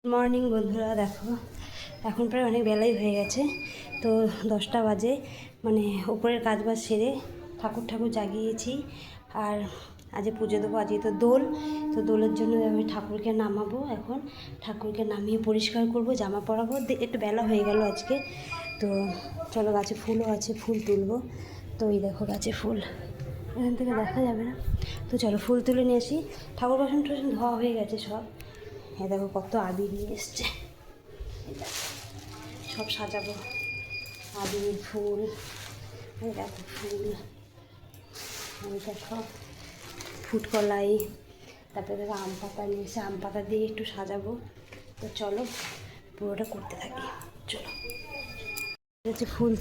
Morning বন্ধুরা, দেখো এখন প্রায় অনেক বেলাই হয়ে গেছে। তো 10টা বাজে, মানে উপরের কাজবাজ সেরে ঠাকুর জাগিয়েছি। আর আজ পুজো দেবো, আজকে তো দোল। তো দোলের জন্য আমি ঠাকুরকে নামাবো। এখন ঠাকুরকে নামিয়ে পরিষ্কার করব, জামা পরাবো। একটু বেলা হয়ে গেল আজকে। তো চলো, গাছে ফুলও আছে, ফুল তুলবো। তো এই দেখো গাছে ফুল, এখান থেকে দেখা যাবে না। তো চলো ফুল তুলে নিয়ে আসি। ঠাকুর বাসন টাসন ধোয়া হয়ে গেছে সব। হ্যাঁ দেখো কত আবির নিয়ে এসছে, সব সাজাবো। আবির, ফুল, এই দেখো ফুল, এই দেখো ফুটকলাই, তারপরে দেখো আম পাতা নিয়ে এসে আম পাতা দিয়ে একটু সাজাবো। তো চলো পুরোটা করতে থাকি। চলো হচ্ছে ফুল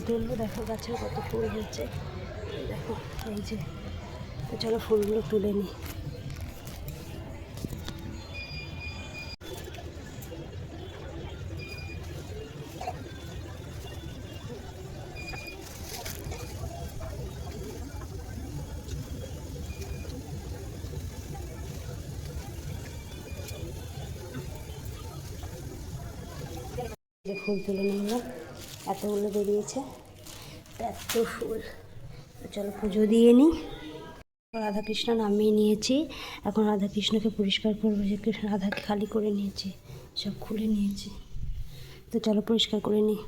তুলবো। দেখো গাছেও কত ফুল হয়েছে, দেখো এই যে। তো চলো ফুলগুলো তুলে নিই। যে ফুল তুলে নিলাম, এতগুলো বেরিয়েছে, এত ফুল। চলো পুজো দিয়ে নিই। রাধাকৃষ্ণ নামিয়ে নিয়েছি, এখন রাধাকৃষ্ণকে পরিষ্কার করবো। যে কৃষ্ণ রাধাকে খালি করে নিয়েছি, সব খুলে নিয়েছি। তো চলো পরিষ্কার করে নিই।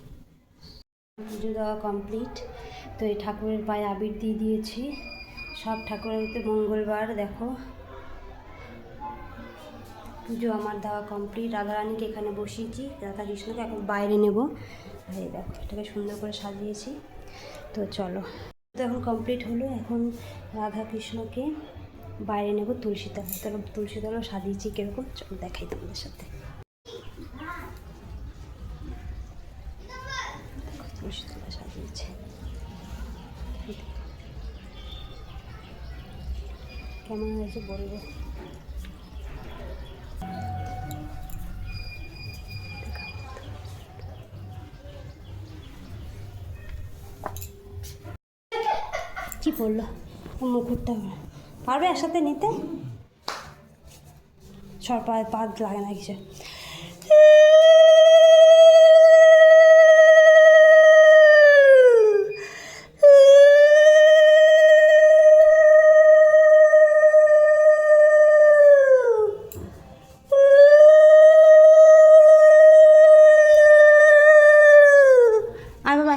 পুজো দেওয়া কমপ্লিট। তো এই ঠাকুরের পায়ে আবির দিয়ে দিয়েছি। সব ঠাকুরের মঙ্গলবার দেখো পুজো আমার দেওয়া কমপ্লিট। রাধারানীকে এখানে বসিয়েছি, রাধাকৃষ্ণকে এখন বাইরে নেব। এই দেখো এটাকে সুন্দর করে সাজিয়েছি। তো চলো, তো এখন কমপ্লিট হলো। এখন রাধাকৃষ্ণকে বাইরে নেব তুলসী তলায়। তাহলে তুলসী তলাও সাজিয়েছি কীরকম, চলো দেখাই তোমাদের সাথে। তুলসী তলা সাজিয়েছে, কেমন হয়েছে বলবো। কি পড়লো মুকুটটা, পারবে একসাথে নিতে? সর পা লাগে না কিছু। আর বাবা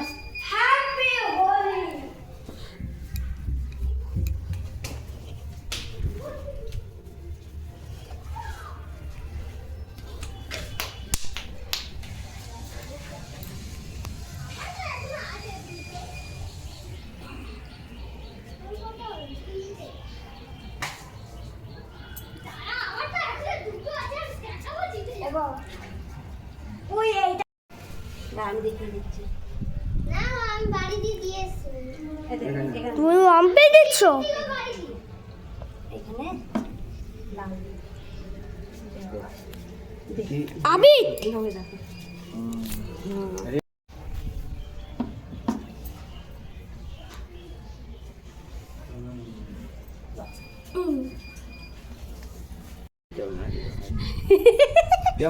আমি দেখিয়ে দিচ্ছি। তুমি আম্পে দিচ্ছ এখানে আবি দেখো।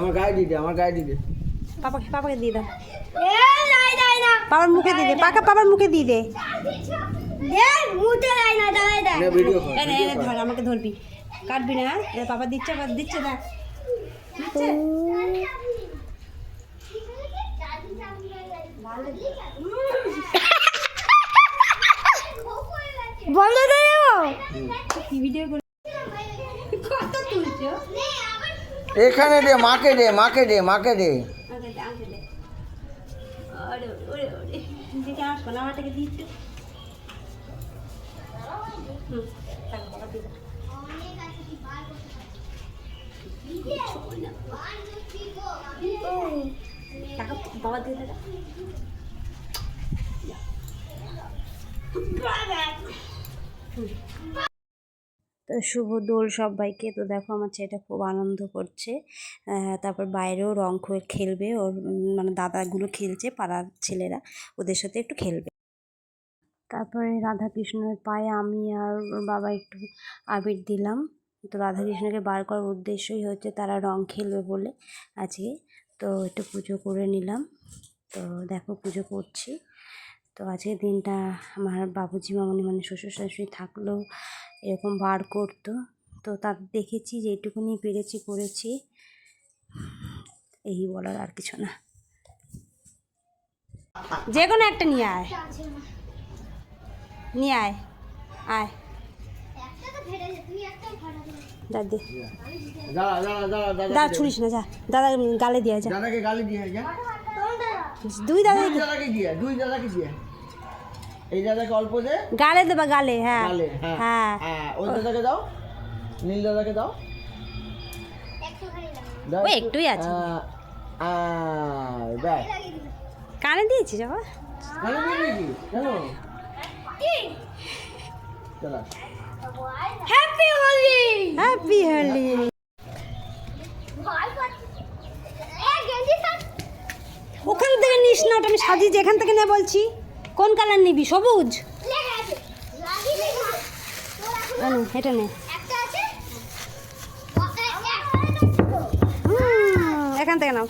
আমার গায়ে দিদি পাপাকে দিয়ে দাও, বাবার মুখে দিয়ে দে, বাবার মুখে দিয়ে দে। ধর, আমাকে ধরবি, কাটবি না। বাবা দিচ্ছে দেখ। বন্ধ ভিডিও করে কত তুলছো। এখানে দে, মাকে দে আমার সোনামাটাকে দিচ্ছে। বাবা দিয়ে দাদা তো শুভ দোল সবাইকে। তো দেখো আমার ছেলেটা খুব আনন্দ করছে। তারপর বাইরেও রং খেলবে, ওর মানে দাদাগুলো খেলছে, পাড়ার ছেলেরা, ওদের সাথে একটু খেলবে। তারপরে রাধাকৃষ্ণের পায়ে আমি আর ওর বাবা একটু আবির দিলাম। তো রাধাকৃষ্ণকে বার করার উদ্দেশ্যই হচ্ছে তারা রং খেলবে বলে আজকে। তো একটু পুজো করে নিলাম। তো দেখো পুজো করছি। তো আজকের দিনটা আমার বাবুজি মামনি মানে শ্বশুর শাশুড়ি থাকলেও এরকম বার করতো। তো তার দেখেছি যে এইটুকুনি পেরেছি করেছি, এই বলার আর কিছু না। যে কোনো একটা নিয়ে আয়, নিয়ে আয়, আয় যা দে, দাদা ছুড়িস না, যা দাদা গালে দিয়ে যা, দাদাকে গালি দিয়ে যা, দুই দাদা দুই দাদাকে দিয়ে, এই দাদাকে অল্প দে, গালে দেবা, গালে। হ্যাঁ গালে, হ্যাঁ হ্যাঁ, হ্যাঁ, ওই দাদাকে দাও, নীল দাদাকে দাও, দাও ওই একটুই আছে, দেখ কানে দিয়েছি যাবা, কেন দিয়েছি কেন, চলো হ্যাপি হোলি। হ্যাপি হোলি। ওখান থেকে নিস না, ওটা আমি সাজিয়েছি, এখান থেকে নে বলছি। কোন কালার নিবি? সবুজ? এটা নে, এখান থেকে নাও।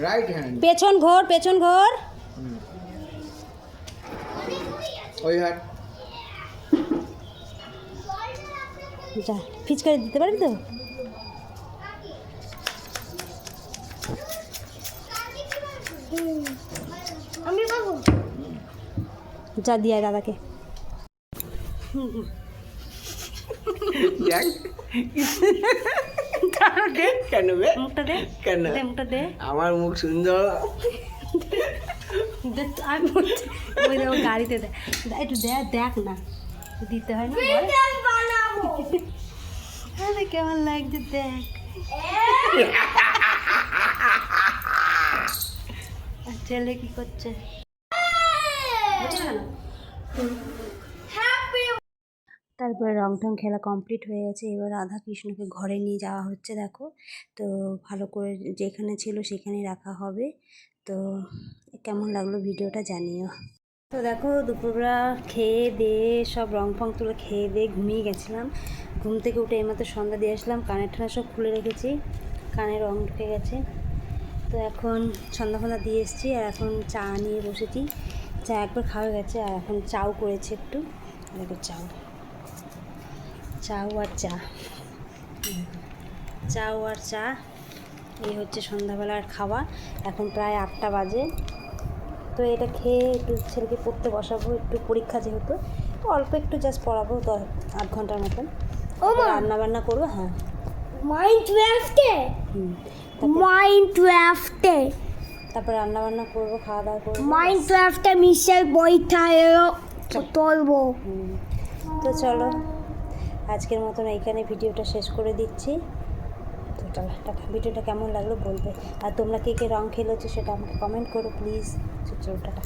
রাইট হ্যান্ড, পেছন ঘোর, পেছন ঘোর, ওই হাত, যা ফিচকারি দিতে পারবি তো? আমি পাবো, যা দিয়ে দাদাকে। কেন বে, মুখটা দে, কেন দে মুখটা দে। আমার মুখ সুন্দর, আমি ওই দেখো গাড়িতে দেখ, একটু দেখ, দেখ না দিতে হয় না, বানাবো। আরে কেমন লাগছে দেখ। আর ছেলে কি করছে? তারপরে রং টং খেলা কমপ্লিট হয়ে গেছে। এবার রাধা কৃষ্ণকে ঘরে নিয়ে যাওয়া হচ্ছে। দেখো তো ভালো করে যেখানে ছিল সেখানেই রাখা হবে। তো কেমন লাগলো ভিডিওটা জানিও। তো দেখো দুপুরবেলা খেয়ে দিয়ে সব রং ফং তুলে খেয়ে দিয়ে ঘুমিয়ে গেছিলাম। ঘুম থেকে উঠে এইমাত্র সন্ধ্যা দিয়ে আসলাম, কানের ঠানা সব খুলে রেখেছি, কানে রং ঢুকে গেছে। তো এখন সন্ধ্যা ফন্ধ্যা দিয়ে এসেছি, আর এখন চা নিয়ে বসেছি। চা একবার খাওয়া গেছে, আর এখন চাও করেছি একটু। দেখো চাও আর চা, চাও আর চা, এই হচ্ছে সন্ধ্যাবেলার খাওয়া। এখন প্রায় 8টা বাজে। তো এটা খেয়ে একটু ছেলেকে পড়তে বসাবো, একটু পরীক্ষা যেহেতু, তো অল্প একটু জাস্ট পড়াবো 8 ঘন্টার মতন। রান্না বান্না করবো। হ্যাঁ মাইনক্রাফটে, মাইনক্রাফটে, তারপর রান্না বান্না করবো, খাওয়া দাওয়া করবো। মাইনক্রাফটে মিশেল বইটায় তোলবো। তো চলো আজকের মতন এইখানে ভিডিওটা শেষ করে দিচ্ছি। তো টাটা। ভিডিওটা কেমন লাগলো বলবে, আর তোমরা কে কে রং খেলেছো সেটা আমাকে কমেন্ট করো প্লিজ। চলো টাটা।